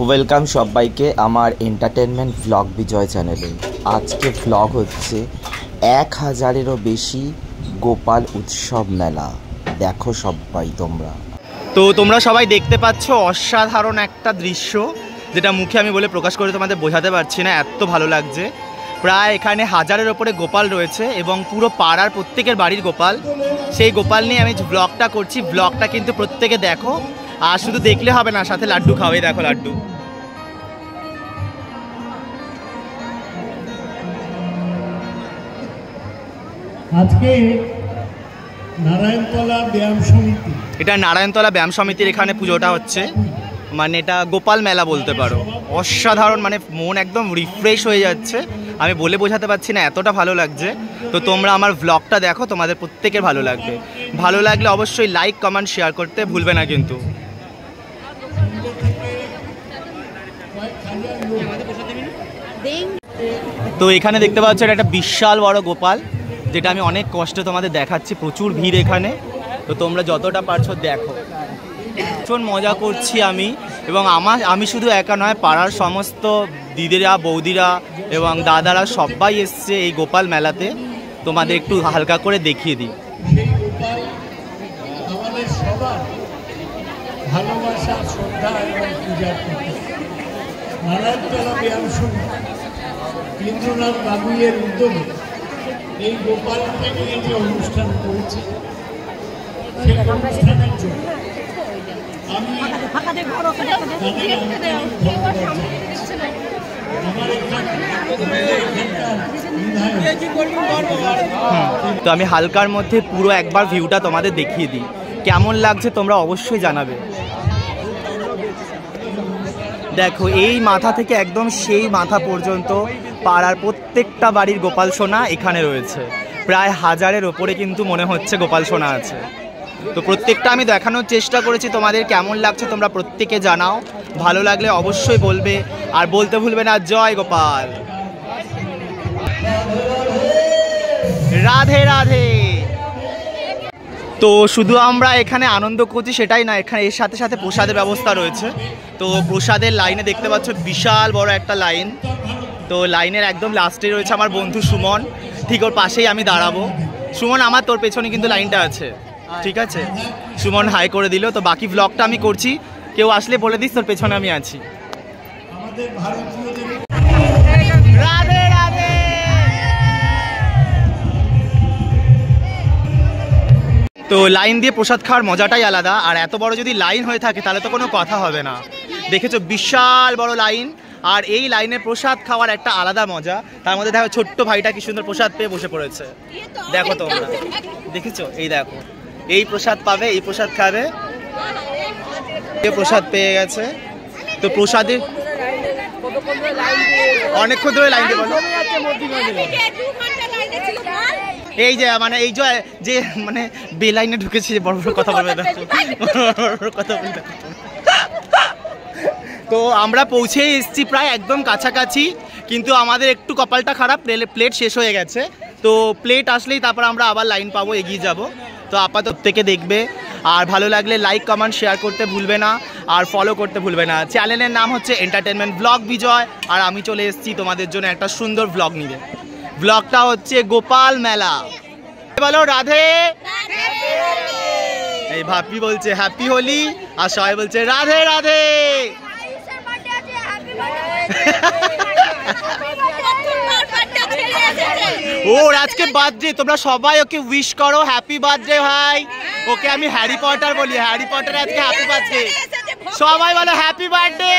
Welcome সবাইকে আমার entertainment vlog বিজয় চ্যানেলে। আজকে ভ্লগ হচ্ছে 1000-এরও বেশি গোপাল উৎসব মেলা। দেখো সবাই তোমরা সবাই দেখতে পাচ্ছ অসাধারণ একটা দৃশ্য, যেটা মুখে আমি বলে প্রকাশ করে তোমাদের বোঝাতে পারছি না, এত ভালো লাগছে। প্রায় এখানে 1000-এর ওপরে গোপাল রয়েছে এবং পুরো পাড়ার প্রত্যেকের বাড়ির গোপাল। সেই গোপাল নিয়ে আমি ব্লগটা করছি। ব্লগটা কিন্তু প্রত্যেকে দেখো, আর শুধু দেখলে হবে না, সাথে লাড্ডু খাওয়াই। দেখো লাড্ডু। আজকে নারায়ণতলা ব্যায়াম সমিতি, এটা নারায়ণতলা ব্যায়াম সমিতির এখানে পুজোটা হচ্ছে, মানে এটা গোপাল মেলা বলতে পারো। অসাধারণ, মানে মন একদম রিফ্রেশ হয়ে যাচ্ছে, আমি বলে বোঝাতে পারছি না, এতটা ভালো লাগছে। তো তোমরা আমার ভ্লগটা দেখো, তোমাদের প্রত্যেকের ভালো লাগবে। ভালো লাগলে অবশ্যই লাইক কমেন্ট শেয়ার করতে ভুলবে না কিন্তু। তো এখানে দেখতে পাচ্ছ এটা একটা বিশাল বড় গোপাল, যেটা আমি অনেক কষ্টে তোমাদের দেখাচ্ছি। প্রচুর ভিড় এখানে, তো তোমরা যতটা পারছো দেখো। ভীষণ মজা করছি আমি, এবং আমি শুধু একা নয়, পাড়ার সমস্ত দিদিরা, বৌদিরা এবং দাদারা সবাই এসছে এই গোপাল মেলাতে। তোমাদের একটু হালকা করে দেখিয়ে দিই। আমাদের সবার ভালোবাসা, শ্রদ্ধা এবং পূজার প্রতীক। নারায়ণতলা ব্যায়াম সমিতি ইন্দ্রনাথ বাবুইয়ের উদ্যোগে এই গোপালকে নিয়ে যে অনুষ্ঠান করেছে, সেই অনুষ্ঠানের জন্য আমি তো আমি হালকার মধ্যে পুরো একবার ভিউটা তোমাদের দেখিয়ে দিই, কেমন লাগছে তোমরা অবশ্যই জানাবে। দেখো এই মাথা থেকে একদম সেই মাথা পর্যন্ত পাড়ার প্রত্যেকটা বাড়ির গোপাল সোনা এখানে রয়েছে। প্রায় 1000-এর ওপরে কিন্তু মনে হচ্ছে গোপাল সোনা আছে। তো প্রত্যেকটা আমি দেখানোর চেষ্টা করেছি, তোমাদের কেমন লাগছে তোমরা প্রত্যেকে জানাও। ভালো লাগলে অবশ্যই বলবে, আর বলতে ভুলবে না জয় গোপাল, রাধে রাধে। তো শুধু আমরা এখানে আনন্দ করছি সেটাই না, এখানে এর সাথে সাথে প্রসাদের ব্যবস্থা রয়েছে। তো প্রসাদের লাইনে দেখতে পাচ্ছ বিশাল বড় একটা লাইন। তো লাইনের একদম লাস্টে রয়েছে আমার বন্ধু সুমন, ঠিক ওর পাশেই আমি দাঁড়াবো। সুমন, আমার তোর পেছনে কিন্তু লাইনটা আছে, ঠিক আছে? সুমন হাই করে দিল। তো বাকি ব্লগটা আমি করছি, কেউ আসলে বলে দিস তোর পেছনে আমি আছি। রাধে রাধে। তো লাইন দিয়ে প্রসাদ খাওয়ার মজাটাই আলাদা, আর এত বড় যদি লাইন হয়ে থাকে তাহলে তো কোনো কথা হবে না। দেখেছো বিশাল বড় লাইন, আর এই লাইনে প্রসাদ খাওয়ার একটা আলাদা মজা। তার মধ্যে দেখো ছোট্ট ভাইটা কি সুন্দর প্রসাদ পেয়ে বসে পড়েছে। দেখো তোমরা দেখেছো, এই দেখো এই প্রসাদ পাবে, এই প্রসাদ খাবে, এই প্রসাদ পেয়ে গেছে। তো প্রসাদে অনেকক্ষণ ধরে লাইন দিয়ে বলো, এই যে মানে এই যে মানে বেলাইনে ঢুকেছে, বড় বড় কথা বলবে, কথা বলবে। তো আমরা পৌঁছে এসেছি প্রায় একদম কাছাকাছি, কিন্তু আমাদের একটু কপালটা খারাপ, প্লেট শেষ হয়ে গেছে। তো প্লেট আসলেই তারপর আমরা আবার লাইন পাবো, এগিয়ে যাব। তো আপাতত থেকে দেখবে, আর ভালো লাগলে লাইক কমেন্ট শেয়ার করতে ভুলবে না, আর ফলো করতে ভুলবে না। চ্যানেলের নাম হচ্ছে এন্টারটেনমেন্ট ভ্লগ বিজয়, আর আমি চলে এসেছি তোমাদের জন্য একটা সুন্দর ভ্লগ নিয়ে। ব্লগটা হচ্ছে গোপাল মেলা। বলো রাধে। এই ভাপি বলছে হ্যাপি হোলি, আর সবাই বলছে রাধে রাধে। ওর আজকে বার্থডে, তোমরা সবাই ওকে উইশ করো হ্যাপি বার্থডে ভাই। ওকে আমি হ্যারি পটার বলি, হ্যারি পটার আজকে হ্যাপি বার্থডে। সবাই বলো হ্যাপি বার্থডে।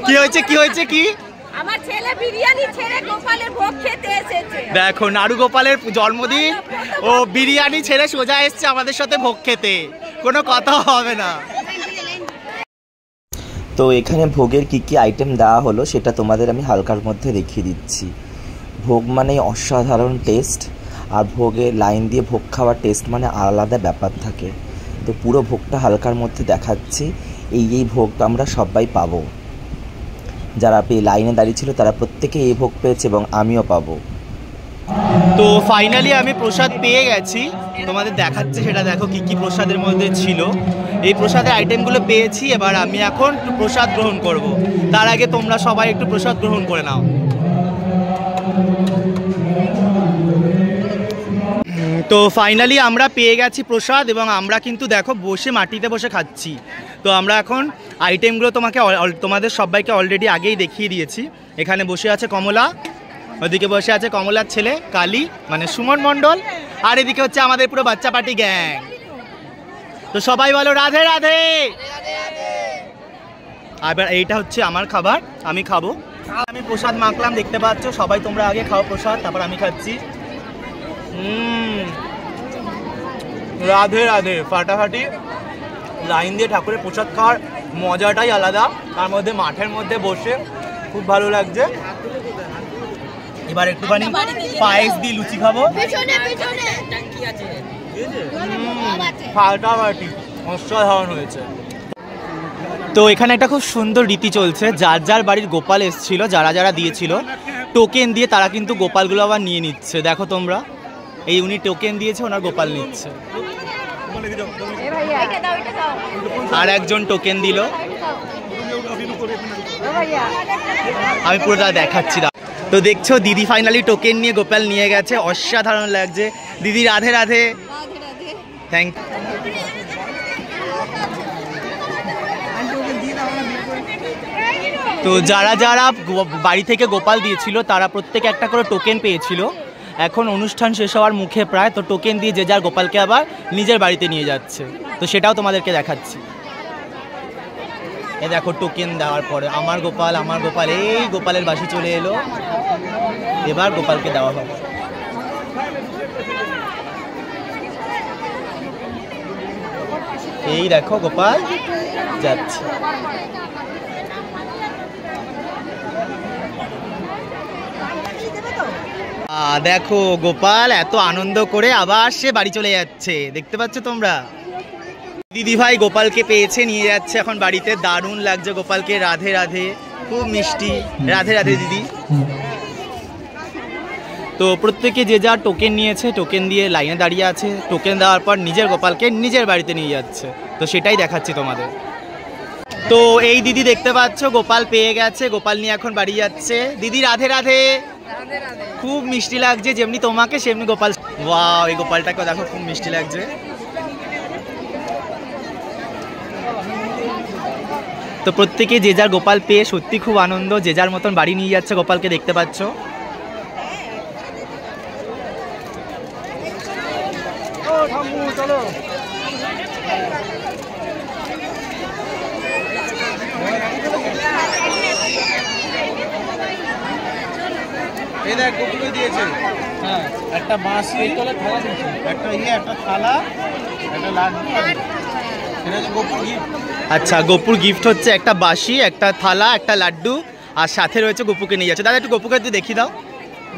কি হয়েছে, কি হয়েছে, কি? আমার ছেলে বিরিয়ানি ছেড়ে গোপালের ভোগ খেতে এসেছে। দেখো নাড়ু গোপালের জন্মদিন, ও বিরিয়ানি ছেড়ে সোজা এসছে আমাদের সাথে ভোগ খেতে, কোনো কথা হবে না। তো এখানে ভোগের কি কি আইটেম দেওয়া হলো সেটা তোমাদের আমি হালকার মধ্যে দেখিয়ে দিচ্ছি। ভোগ মানে অসাধারণ টেস্ট, আর ভোগে লাইন দিয়ে ভোগ খাওয়ার টেস্ট মানে আলাদা ব্যাপার থাকে। তো পুরো ভোগটা হালকার মধ্যে দেখাচ্ছি। এই ভোগ আমরা সবাই পাবো, যারা লাইনে দাঁড়িয়ে ছিল তারা প্রত্যেকে এই ভোগ পেয়েছে এবং আমিও পাবো। তো ফাইনালি আমি প্রসাদ পেয়ে গেছি, তোমাদের দেখাচ্ছে সেটা দেখো কি কি প্রসাদের মধ্যে ছিল। এই প্রসাদের আইটেমগুলো পেয়েছি, এবার আমি এখন প্রসাদ গ্রহণ করব। তার আগে তোমরা সবাই একটু প্রসাদ গ্রহণ করে নাও। তো ফাইনালি আমরা পেয়ে গেছি প্রসাদ এবং আমরা কিন্তু দেখো বসে মাটিতে বসে খাচ্ছি। তো আমরা এখন আইটেমগুলো তোমাদের সবাইকে অলরেডি আগেই দেখিয়ে দিয়েছি। এখানে বসে আছে কমলা, ওদিকে বসে আছে কমলার ছেলে কালী মানে সুমন মণ্ডল, আর এদিকে হচ্ছে আমাদের পুরো বাচ্চা পার্টি গ্যাং। তো সবাই বলো রাধে রাধে। আবার এইটা হচ্ছে আমার খাবার, আমি খাবো। আমি প্রসাদ মাখলাম, দেখতে পাচ্ছ। সবাই তোমরা আগে খাও প্রসাদ, তারপর আমি খাচ্ছি। রাধে রাধে। ফাটাফাটি লাইন দিয়ে ঠাকুরের প্রসাদ খাওয়ার মজাটাই আলাদা, তার মধ্যে মাঠের মধ্যে বসে খুব ভালো লাগছে। এবার একটুখানি পায়েস দিয়ে লুচি খাবো। ফাটাফাটি অসাধারণ হয়েছে। তো এখানে একটা খুব সুন্দর রীতি চলছে, যার যার বাড়ির গোপাল এসেছিল, যারা যারা দিয়েছিল টোকেন দিয়ে তারা কিন্তু গোপালগুলো আবার নিয়ে নিচ্ছে। দেখো তোমরা, এই উনি টোকেন দিয়েছে, ওনার গোপাল নিচ্ছে। আর একজন টোকেন দিল, আমি পুরোটা দেখাচ্ছি। তো দেখছো দিদি ফাইনালি টোকেন নিয়ে গোপাল নিয়ে গেছে, অসাধারণ লাগছে। দিদি রাধে রাধে। Thank you. তো যারা যারা বাড়ি থেকে গোপাল দিয়েছিল তারা প্রত্যেকে একটা করে টোকেন পেয়েছিল। এখন অনুষ্ঠান শেষ হওয়ার মুখে প্রায়, তো টোকেন দিয়ে যে যার গোপালকে আবার নিজের বাড়িতে নিয়ে যাচ্ছে। তো সেটাও তোমাদেরকে দেখাচ্ছি। এ দেখো টোকেন দেওয়ার পরে আমার গোপাল, এই গোপালের বাসি চলে এলো, এবার গোপালকে দেওয়া হবে। এই দেখো গোপাল যাচ্ছে। দেখো গোপাল এত আনন্দ করে আবার সে বাড়ি চলে যাচ্ছে, দেখতে পাচ্ছ তোমরা। দিদি ভাই গোপালকে পেয়েছে, নিয়ে যাচ্ছে এখন বাড়িতে। দারুণ লাগছে গোপালকে। রাধে রাধে, খুব মিষ্টি। রাধে রাধে দিদি। তো প্রত্যেকে যে যার টোকেন নিয়েছে, টোকেন দিয়ে লাইনে দাঁড়িয়ে আছে। টোকেন দেওয়ার পর নিজের গোপালকে নিজের বাড়িতে নিয়ে যাচ্ছে। তো সেটাই দেখাচ্ছি তোমাদের। তো এই দিদি দেখতে পাচ্ছ গোপাল পেয়ে গেছে, গোপাল নিয়ে এখন বাড়ি যাচ্ছে। দিদি রাধে রাধে। খুব মিষ্টি লাগছে, যেমনি তোমাকে সেমনি গোপাল। ওয়াও, এই গোপালটাকে দেখো খুব মিষ্টি লাগছে। তো প্রত্যেকে যে যার গোপাল পেয়ে সত্যি খুব আনন্দ, যে যার মতন বাড়ি নিয়ে যাচ্ছে গোপালকে, দেখতে পাচ্ছ। চলো এই দেখ গোপুকে দিয়েছে। হ্যাঁ, একটা বাঁশি, একটা থালা, একটা লাড্ডু। আচ্ছা, গোপুর গিফট হচ্ছে একটা বাঁশি, একটা থালা, একটা লাড্ডু, আর সাথে রয়েছে গোপুকে নিয়ে যাচ্ছে। দাদা একটু গোপুকে একটু দেখিয়ে দাও।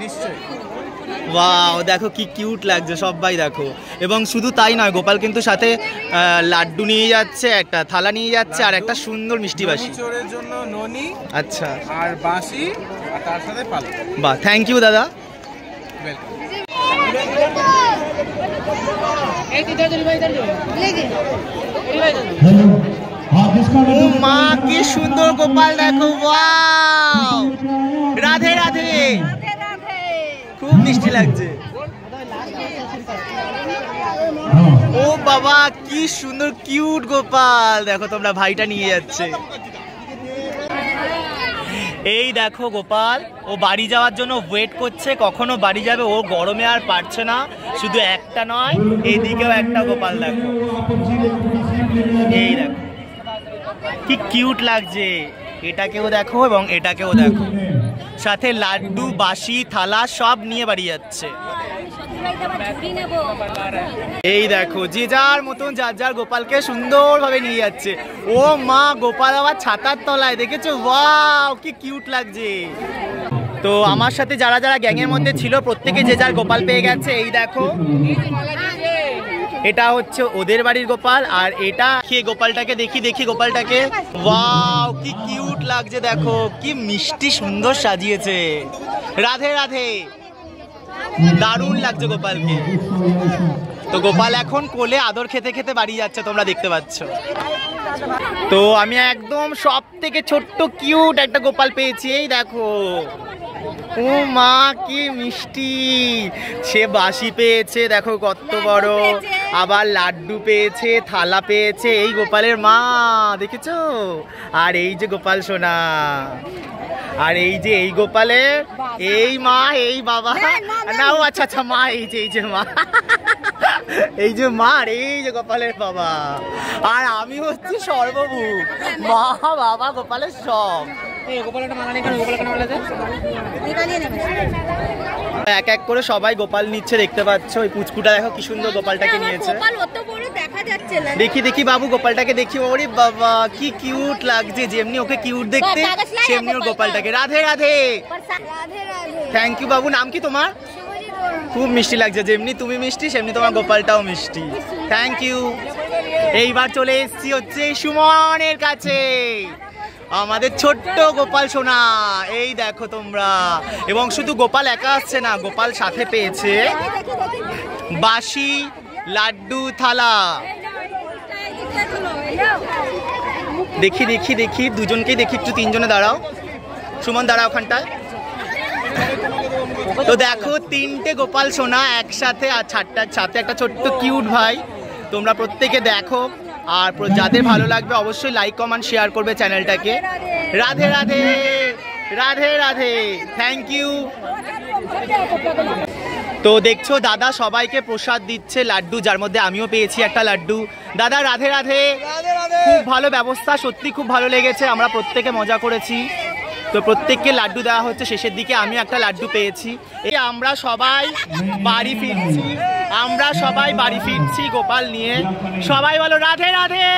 নিশ্চয়ই। ওয়াও, দেখো কি কিউট লাগছে সবাই দেখো। এবং শুধু তাই নয়, গোপাল কিন্তু সাথে লাড্ডু নিয়ে যাচ্ছে, একটা থালা নিয়ে যাচ্ছে, আর একটা সুন্দর মিষ্টি বাঁশি। চোরের জন্য ননি, আচ্ছা, আর বাঁশি, আর তার সাথে পালা। বাহ, থ্যাংক ইউ দাদা। ও মা, কি সুন্দর গোপাল দেখো। ওয়াও, রাধে রাধে। খুব মিষ্টি লাগছে। ও বাবা, কি সুন্দর কিউট গোপাল দেখো তোমরা। ভাইটা নিয়ে যাচ্ছে। এই দেখো গোপাল, ও বাড়ি যাওয়ার জন্য ওয়েট করছে, কখনো বাড়ি যাবে। ও গরমে আর পারছে না। শুধু একটা নয়, এইদিকেও একটা গোপাল দেখো। এই দেখো কি কিউট লাগছে। এটাকেও দেখো এবং এটাকেও দেখো, সাথে লাড্ডু, বাঁশি, থালা সব নিয়ে বাড়ি যাচ্ছে। এই দেখো যে যার মতন যার যার গোপালকে সুন্দরভাবে নিয়ে যাচ্ছে। ও মা, গোপাল আবার ছাতার তলায়, দেখেছো? ওয়াও, কি কিউট লাগছে। তো আমার সাথে যারা যারা গ্যাংয়ের মধ্যে ছিল প্রত্যেকে যে যার গোপাল পেয়ে গেছে। এই দেখো, এটা হচ্ছে ওদের বাড়ির গোপাল, আর এটা গোপালটাকে দেখি গোপালটাকে। ওয়াও, কি কিউট লাগছে দেখো, কি মিষ্টি সুন্দর সাজিয়েছে। রাধে রাধে। দারুণ লাগছে গোপালকে। তো গোপাল এখন কোলে আদর খেতে খেতে বাড়ি যাচ্ছে, তোমরা দেখতে পাচ্ছ। তো আমি একদম সব থেকে ছোট্ট কিউট একটা গোপাল পেয়েছি, এই দেখো। ও মা কি মিষ্টি! সে বাঁশি পেয়েছে, দেখো কত বড়, আবার লাড্ডু পেয়েছে, থালা পেয়েছে, এই গোপালের মা, দেখেছো? আর এই যে গোপাল সোনা, আর এই যে এই গোপালের এই মা, এই বাবা না, ও আচ্ছা আচ্ছা মা, এই যে মা, এই যে মা, আর এই যে গোপালের বাবা, আর আমি হচ্ছে সর্বভূক, মা বাবা গোপালের সব। এক এক করে সবাই গোপাল নিচ্ছে, দেখতে পাচ্ছ। ওই পুচকুটা দেখো কি সুন্দর গোপালটাকে নিয়েছে। দেখি দেখি বাবু গোপালটাকে দেখি, ওরে বাবা কি কিউট লাগছে, যেমনি ওকে কিউট দেখতে সেমনি ওর গোপালটাকে। রাধে রাধে। থ্যাংক ইউ বাবু। নাম কি তোমার? খুব মিষ্টি লাগছে, যেমনি তুমি মিষ্টি সেমনি তোমার গোপালটাও মিষ্টি। Thank you. এইবার চলে এসেছি হচ্ছে সুমনের কাছে, আমাদের ছোট্ট গোপাল সোনা, এই দেখো তোমরা। এবং শুধু গোপাল একা আসছে না, গোপাল সাথে পেয়েছে বাঁশি, লাড্ডু, থালা। দেখি দেখি দেখি দুজনকেই দেখি, একটু তিনজনে দাঁড়াও, সুমন দাঁড়াও ওখানটায়। তো দেখো তিনটে গোপাল সোনা একসাথে, আর সাথে একটা ছোট্ট কিউট ভাই। তোমরা প্রত্যেকে দেখো, আর যাদের ভালো লাগবে অবশ্যই লাইক কমেন্ট শেয়ার করবে চ্যানেলটাকে। রাধে রাধে। রাধে রাধে। Thank you. তো দেখছো দাদা সবাইকে প্রসাদ দিচ্ছে, লাড্ডু, যার মধ্যে আমিও পেয়েছি একটা লাড্ডু। দাদা রাধে রাধে। খুব ভালো ব্যবস্থা, সত্যি খুব ভালো লেগেছে, আমরা প্রত্যেকে মজা করেছি। তো প্রত্যেককে লাড্ডু দেওয়া হচ্ছে, শেষের দিকে আমি একটা লাড্ডু পেয়েছি। এই আমরা সবাই বাড়ি ফিরছি, আমরা সবাই বাড়ি ফিরছি গোপাল নিয়ে। সবাই বলো রাধে রাধে।